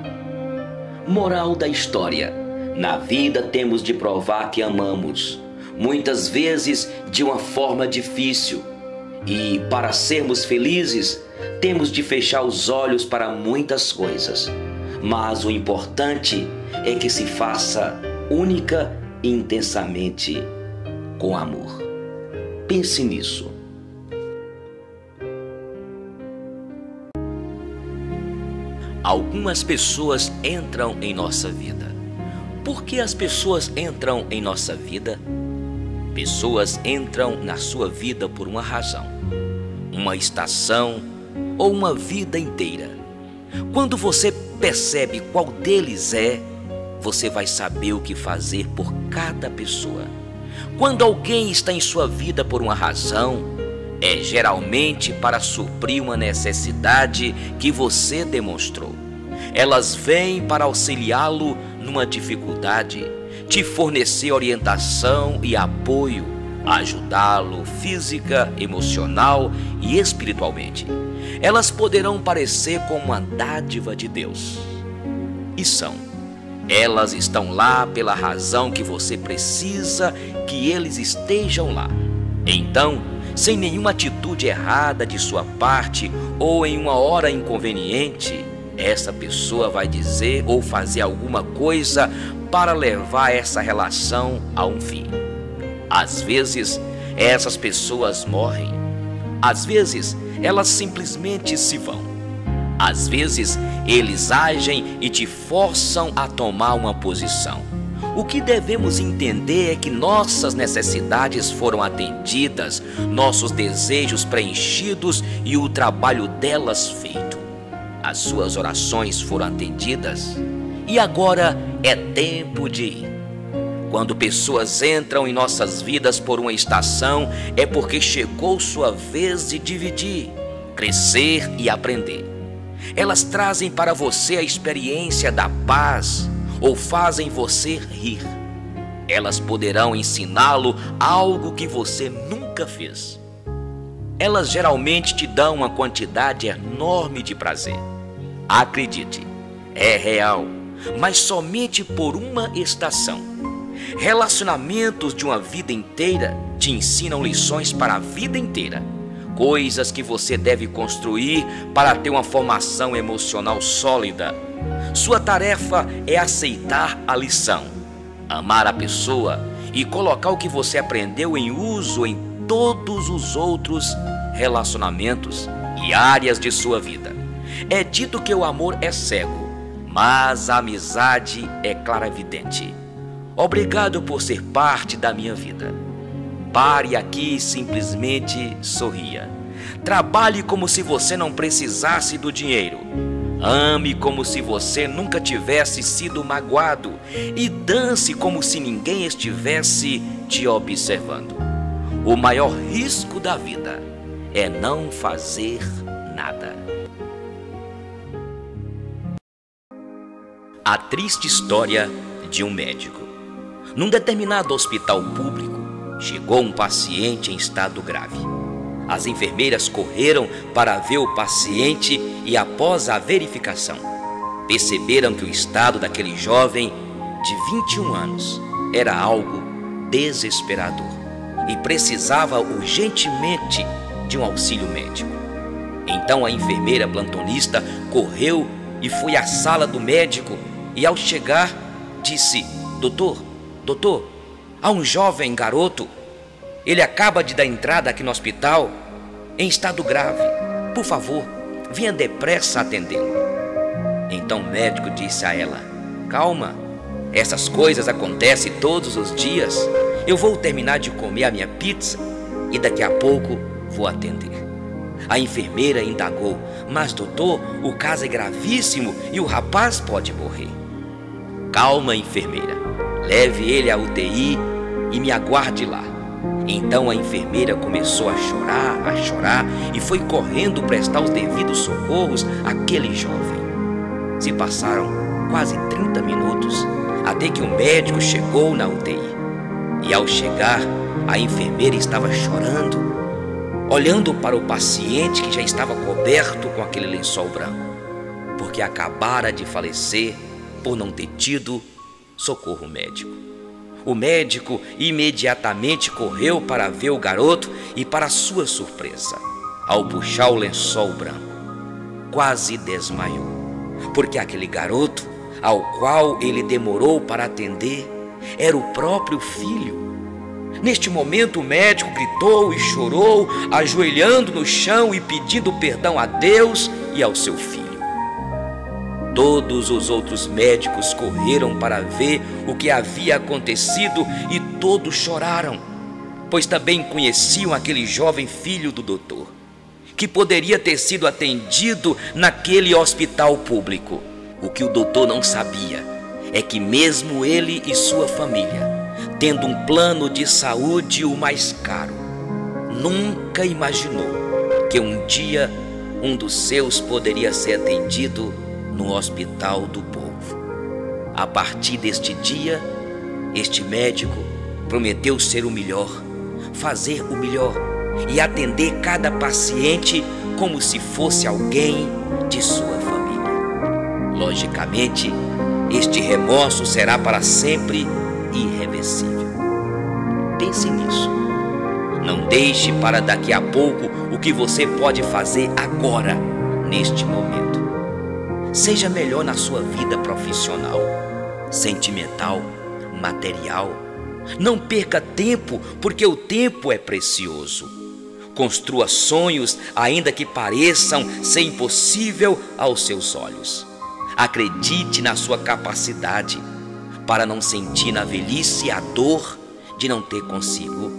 Speaker 2: Moral da história: na vida temos de provar que amamos, muitas vezes de uma forma difícil. E para sermos felizes, temos de fechar os olhos para muitas coisas. Mas o importante é que se faça única e intensamente com amor. Pense nisso.
Speaker 1: Algumas pessoas entram em nossa vida. Por que as pessoas entram em nossa vida? Pessoas entram na sua vida por uma razão, uma estação ou uma vida inteira. Quando você percebe qual deles é, você vai saber o que fazer por cada pessoa. Quando alguém está em sua vida por uma razão, é geralmente para suprir uma necessidade que você demonstrou. Elas vêm para auxiliá-lo numa dificuldade, te fornecer orientação e apoio, ajudá-lo física, emocional e espiritualmente. Elas poderão parecer como uma dádiva de Deus. E são. Elas estão lá pela razão que você precisa que eles estejam lá. Então, sem nenhuma atitude errada de sua parte ou em uma hora inconveniente, essa pessoa vai dizer ou fazer alguma coisa para levar essa relação a um fim.
Speaker 2: Às vezes, essas pessoas morrem. Às vezes, elas simplesmente se vão. Às vezes, eles agem e te forçam a tomar uma posição. O que devemos entender é que nossas necessidades foram atendidas, nossos desejos preenchidos e o trabalho delas feito. As suas orações foram atendidas e agora é tempo de ir. Quando pessoas entram em nossas vidas por uma estação, é porque chegou sua vez de dividir, crescer e aprender. Elas trazem para você a experiência da paz ou fazem você rir. Elas poderão ensiná-lo algo que você nunca fez. Elas geralmente te dão uma quantidade enorme de prazer. Acredite, é real, mas somente por uma estação. Relacionamentos de uma vida inteira te ensinam lições para a vida inteira. Coisas que você deve construir para ter uma formação emocional sólida. Sua tarefa é aceitar a lição, amar a pessoa e colocar o que você aprendeu em uso em todos os outros relacionamentos e áreas de sua vida. É dito que o amor é cego, mas a amizade é clarividente. Obrigado por ser parte da minha vida. Pare aqui e simplesmente sorria. Trabalhe como se você não precisasse do dinheiro. Ame como se você nunca tivesse sido magoado e dance como se ninguém estivesse te observando. O maior risco da vida é não fazer nada. A triste história de um médico. Num determinado hospital público, chegou um paciente em estado grave. As enfermeiras correram para ver o paciente e, após a verificação, perceberam que o estado daquele jovem de 21 anos era algo desesperador e precisava urgentemente de um auxílio médico. Então a enfermeira plantonista correu e foi à sala do médico e, ao chegar, disse: Doutor, há um jovem garoto. Ele acaba de dar entrada aqui no hospital em estado grave. Por favor, venha depressa atendê-lo. Então o médico disse a ela: Calma, essas coisas acontecem todos os dias. Eu vou terminar de comer a minha pizza e daqui a pouco vou atender. A enfermeira indagou: Mas doutor, o caso é gravíssimo e o rapaz pode morrer. Calma, enfermeira, leve ele à UTI e me aguarde lá. Então a enfermeira começou a chorar e foi correndo prestar os devidos socorros àquele jovem. Se passaram quase 30 minutos até que o médico chegou na UTI. E ao chegar, a enfermeira estava chorando, olhando para o paciente que já estava coberto com aquele lençol branco, porque acabara de falecer por não ter tido socorro médico. O médico imediatamente correu para ver o garoto e, para sua surpresa, ao puxar o lençol branco, quase desmaiou, porque aquele garoto, ao qual ele demorou para atender, era o próprio filho. Neste momento o médico gritou e chorou, ajoelhando no chão e pedindo perdão a Deus e ao seu filho. Todos os outros médicos correram para ver o que havia acontecido e todos choraram, pois também conheciam aquele jovem filho do doutor, que poderia ter sido atendido naquele hospital público. O que o doutor não sabia é que mesmo ele e sua família, tendo um plano de saúde o mais caro, nunca imaginou que um dia um dos seus poderia ser atendido no hospital do povo. A partir deste dia, este médico prometeu ser o melhor, fazer o melhor e atender cada paciente como se fosse alguém de sua família. Logicamente, este remorso será para sempre irreversível. Pense nisso. Não deixe para daqui a pouco o que você pode fazer agora, neste momento. Seja melhor na sua vida profissional, sentimental, material.
Speaker 1: Não perca tempo, porque o tempo é precioso. Construa sonhos, ainda que pareçam ser impossível aos seus olhos. Acredite na sua capacidade, para não sentir na velhice a dor de não ter consigo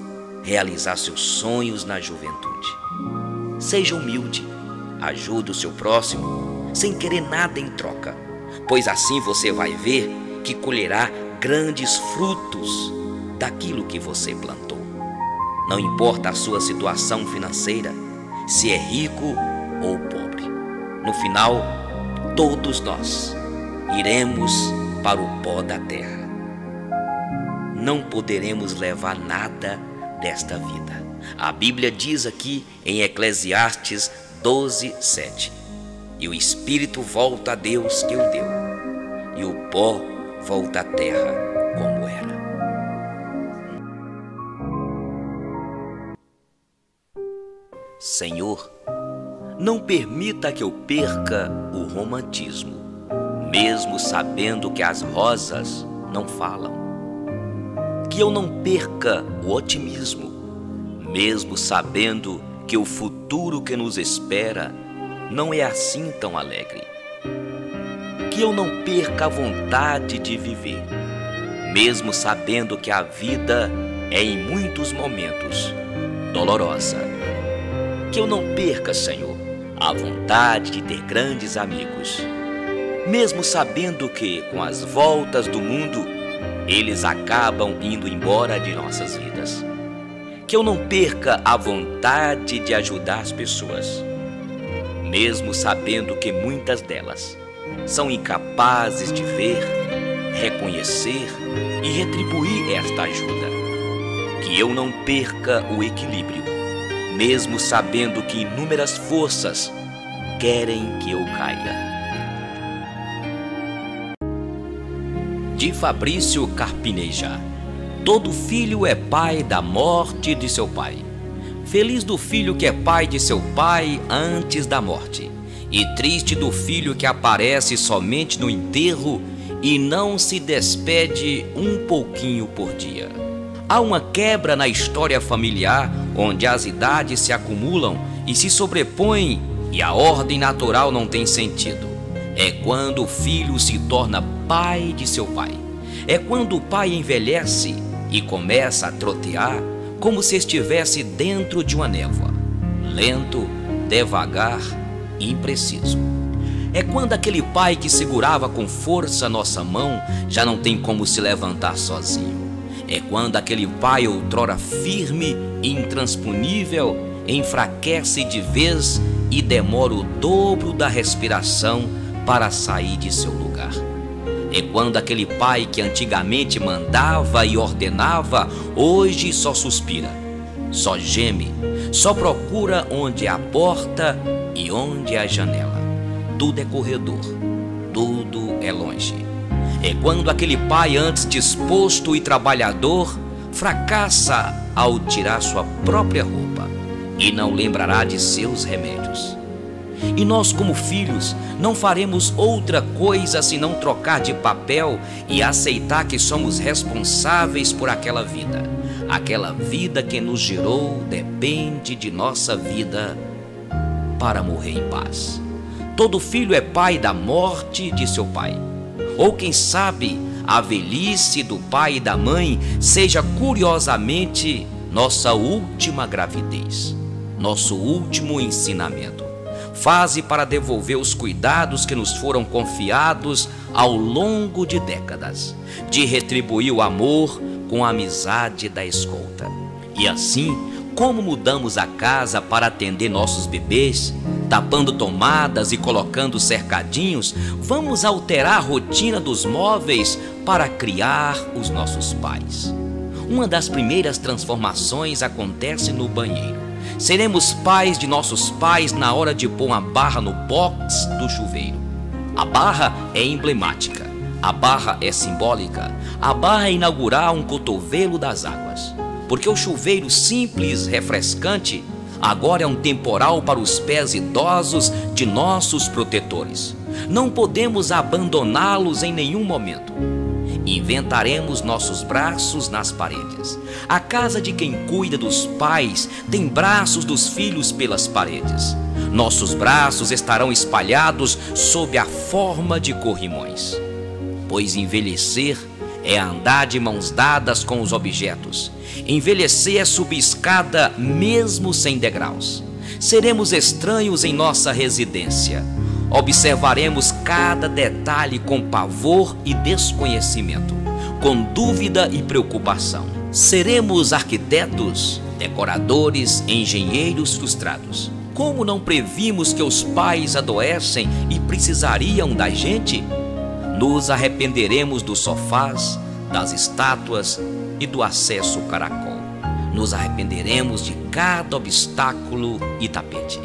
Speaker 1: realizar seus sonhos na juventude. Seja humilde, ajude o seu próximo, sem querer nada em troca, pois assim você vai ver que colherá grandes frutos daquilo que você plantou. Não importa a sua situação financeira, se é rico ou pobre. No final, todos nós iremos para o pó da terra. Não poderemos levar nada desta vida. A Bíblia diz aqui em Eclesiastes 12:7: e o espírito volta a Deus que o deu, e o pó volta à terra como era. Senhor, não permita que eu perca o romantismo, mesmo sabendo que as rosas não falam. Que eu não perca o otimismo, mesmo sabendo que o futuro que nos espera não é assim tão alegre. Que eu não perca a vontade de viver, mesmo sabendo que a vida é em muitos momentos dolorosa. Que eu não perca, Senhor, a vontade de ter grandes amigos, mesmo sabendo que, com as voltas do mundo, eles acabam indo embora de nossas vidas. Que eu não perca a vontade de ajudar as pessoas, mesmo sabendo que muitas delas são incapazes de ver, reconhecer e retribuir esta ajuda. Que eu não perca o equilíbrio, mesmo sabendo que inúmeras forças querem que eu caia. De Fabrício Carpineja. Todo filho é pai da morte de seu pai. Feliz do filho que é pai de seu pai antes da morte, e triste do filho que aparece somente no enterro e não se despede um pouquinho por dia. Há uma quebra na história familiar, onde as idades se acumulam e se sobrepõem e a ordem natural não tem sentido. É quando o filho se torna pai de seu pai. É quando o pai envelhece e começa a trotear como se estivesse dentro de uma névoa, lento, devagar e impreciso. É quando aquele pai que segurava com força nossa mão já não tem como se levantar sozinho. É quando aquele pai outrora firme e intransponível enfraquece de vez e demora o dobro da respiração para sair de seu lugar. É quando aquele pai que antigamente mandava e ordenava, hoje só suspira, só geme, só procura onde é a porta e onde é a janela. Tudo é corredor, tudo é longe. É quando aquele pai antes disposto e trabalhador fracassa ao tirar sua própria roupa e não lembrará de seus remédios. E nós, como filhos, não faremos outra coisa senão trocar de papel e aceitar que somos responsáveis por aquela vida. Aquela vida que nos gerou depende de nossa vida para morrer em paz. Todo filho é pai da morte de seu pai. Ou quem sabe, a velhice do pai e da mãe seja curiosamente nossa última gravidez, nosso último ensinamento. Fase para devolver os cuidados que nos foram confiados ao longo de décadas, de retribuir o amor com a amizade da escolta. E assim, como mudamos a casa para atender nossos bebês, tapando tomadas e colocando cercadinhos, vamos alterar a rotina dos móveis para criar os nossos pais. Uma das primeiras transformações acontece no banheiro. Seremos pais de nossos pais na hora de pôr uma barra no box do chuveiro. A barra é emblemática, a barra é simbólica, a barra é inaugurar um cotovelo das águas. Porque o chuveiro simples, refrescante, agora é um temporal para os pés idosos de nossos protetores. Não podemos abandoná-los em nenhum momento. Inventaremos nossos braços nas paredes. A casa de quem cuida dos pais tem braços dos filhos pelas paredes. Nossos braços estarão espalhados sob a forma de corrimões. Pois envelhecer é andar de mãos dadas com os objetos. Envelhecer é subir escada mesmo sem degraus. Seremos estranhos em nossa residência. Observaremos cada detalhe com pavor e desconhecimento, com dúvida e preocupação. Seremos arquitetos, decoradores, engenheiros frustrados. Como não previmos que os pais adoecem e precisariam da gente? Nos arrependeremos dos sofás, das estátuas e do acesso caracol. Nos arrependeremos de cada obstáculo e tapete.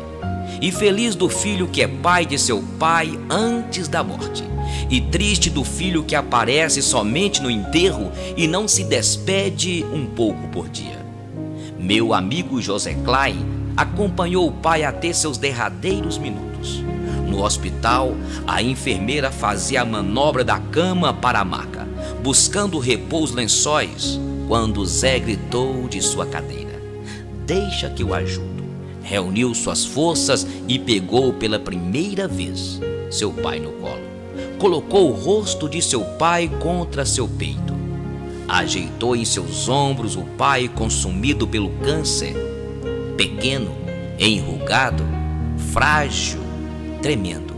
Speaker 1: E feliz do filho que é pai de seu pai antes da morte, e triste do filho que aparece somente no enterro e não se despede um pouco por dia. Meu amigo José Klein acompanhou o pai até seus derradeiros minutos. No hospital, a enfermeira fazia a manobra da cama para a maca, buscando repor os lençóis, quando Zé gritou de sua cadeira: "Deixa que eu ajudo." Reuniu suas forças e pegou pela primeira vez seu pai no colo. Colocou o rosto de seu pai contra seu peito. Ajeitou em seus ombros o pai consumido pelo câncer. Pequeno, enrugado, frágil, tremendo.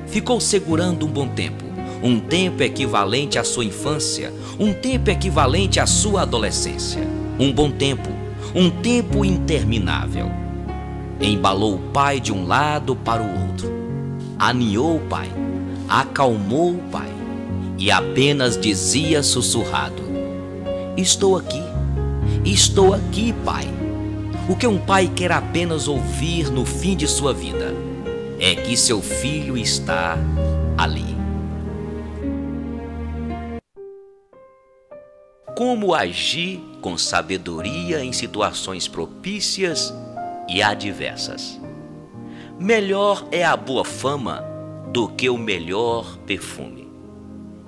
Speaker 1: Ficou segurando um bom tempo. Um tempo equivalente à sua infância. Um tempo equivalente à sua adolescência. Um bom tempo. Um tempo interminável. Embalou o pai de um lado para o outro, aninhou o pai, acalmou o pai e apenas dizia sussurrado: estou aqui, pai." O que um pai quer apenas ouvir no fim de sua vida é que seu filho está ali. Como agir com sabedoria em situações propícias e adversas? Melhor é a boa fama do que o melhor perfume,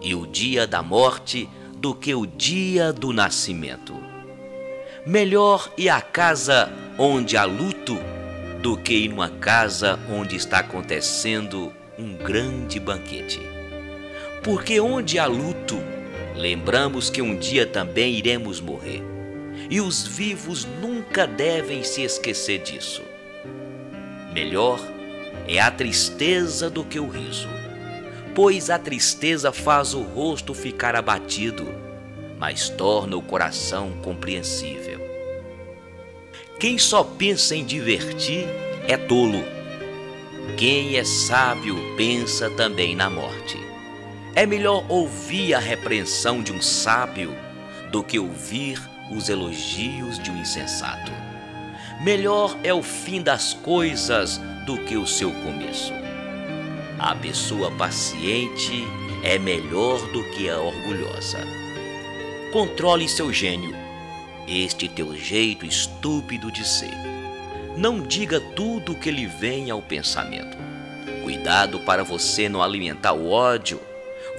Speaker 1: e o dia da morte do que o dia do nascimento. Melhor ir à casa onde há luto do que ir numa casa onde está acontecendo um grande banquete. Porque onde há luto, lembramos que um dia também iremos morrer. E os vivos nunca devem se esquecer disso. Melhor é a tristeza do que o riso, pois a tristeza faz o rosto ficar abatido, mas torna o coração compreensível. Quem só pensa em divertir é tolo. Quem é sábio pensa também na morte. É melhor ouvir a repreensão de um sábio do que ouvir os elogios de um insensato. Melhor é o fim das coisas do que o seu começo. A pessoa paciente é melhor do que a orgulhosa. Controle seu gênio, este teu jeito estúpido de ser. Não diga tudo o que lhe vem ao pensamento. Cuidado para você não alimentar o ódio.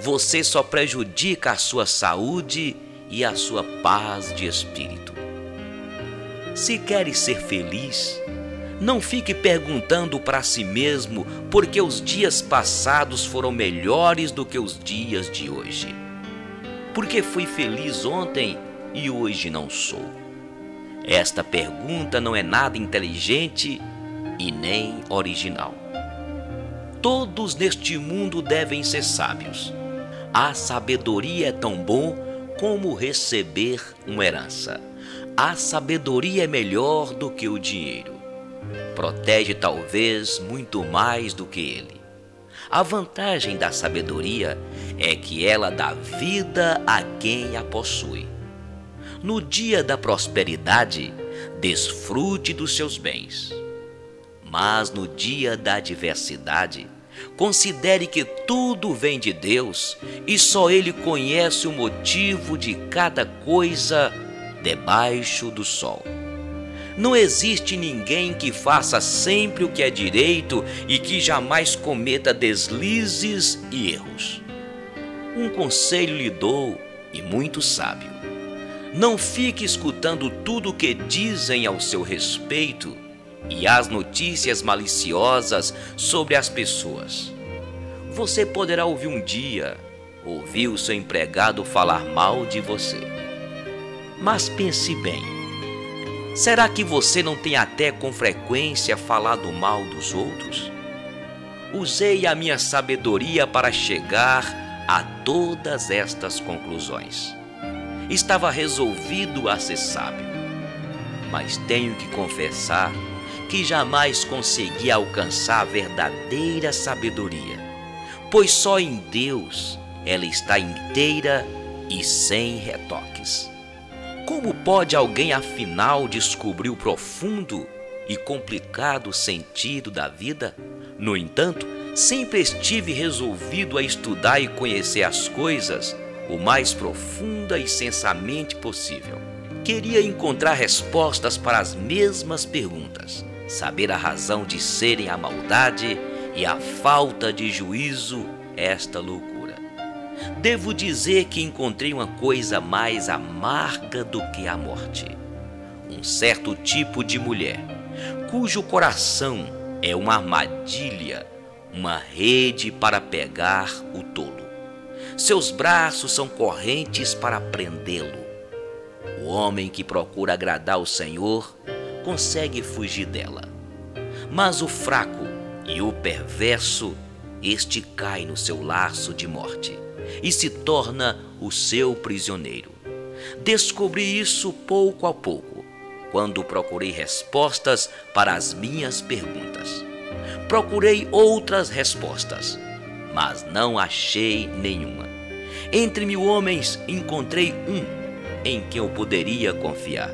Speaker 1: Você só prejudica a sua saúde e a sua paz de espírito. Se queres ser feliz, não fique perguntando para si mesmo por que os dias passados foram melhores do que os dias de hoje. Por que fui feliz ontem e hoje não sou? Esta pergunta não é nada inteligente e nem original. Todos neste mundo devem ser sábios. A sabedoria é tão bom como receber uma herança. A sabedoria é melhor do que o dinheiro. Protege talvez muito mais do que ele. A vantagem da sabedoria é que ela dá vida a quem a possui. No dia da prosperidade, desfrute dos seus bens. Mas no dia da adversidade, considere que tudo vem de Deus e só Ele conhece o motivo de cada coisa debaixo do sol. Não existe ninguém que faça sempre o que é direito e que jamais cometa deslizes e erros.
Speaker 2: Um conselho lhe dou, e muito sábio. Não fique escutando tudo o que dizem ao seu respeito e as notícias maliciosas sobre as pessoas. Você poderá ouvir um dia, ouvir o seu empregado falar mal de você. Mas pense bem, será que você não tem até com frequência falado mal dos outros? Usei a minha sabedoria para chegar a todas estas conclusões. Estava resolvido a ser sábio, mas tenho que confessar que jamais consegui alcançar a verdadeira sabedoria, pois só em Deus ela está inteira e sem retoques. Como pode alguém afinal descobrir o profundo e complicado sentido da vida? No entanto, sempre estive resolvido a estudar e conhecer as coisas o mais profunda e sensamente possível. Queria encontrar respostas para as mesmas perguntas, saber a razão de serem a maldade e a falta de juízo, esta loucura. Devo dizer que encontrei uma coisa mais amarga do que a morte. Um certo tipo de mulher, cujo coração é uma armadilha, uma rede para pegar o tolo. Seus braços são correntes para prendê-lo. O homem que procura agradar o Senhor consegue fugir dela. Mas o fraco e o perverso, este cai no seu laço de morte e se torna o seu prisioneiro. Descobri isso pouco a pouco, quando procurei respostas para as minhas perguntas. Procurei outras respostas, mas não achei nenhuma. Entre 1000 homens encontrei um em quem eu poderia confiar.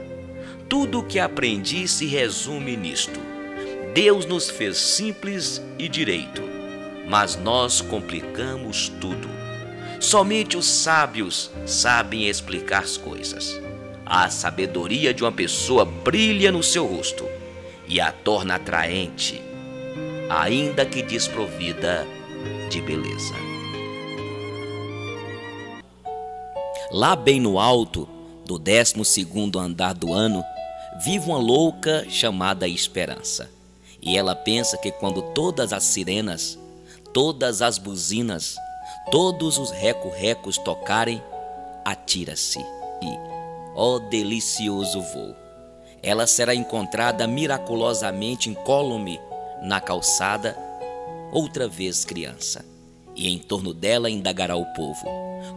Speaker 2: Tudo o que aprendi se resume nisto: Deus nos fez simples e direito, mas nós complicamos tudo. Somente os sábios sabem explicar as coisas. A sabedoria de uma pessoa brilha no seu rosto e a torna atraente, ainda que desprovida de beleza.
Speaker 1: Lá bem no alto do 12º andar do ano, vive uma louca chamada Esperança. E ela pensa que quando todas as sirenas, todas as buzinas, todos os reco-recos tocarem, atira-se e, ó delicioso voo, ela será encontrada miraculosamente incólume na calçada, outra vez criança. E em torno dela indagará o povo: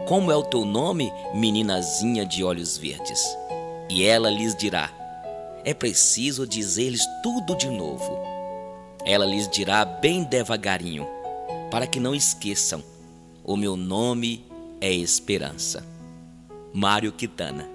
Speaker 1: como é o teu nome, meninazinha de olhos verdes? E ela lhes dirá: é preciso dizer-lhes tudo de novo. Ela lhes dirá bem devagarinho, para que não esqueçam: o meu nome é Esperança. Mário Quintana.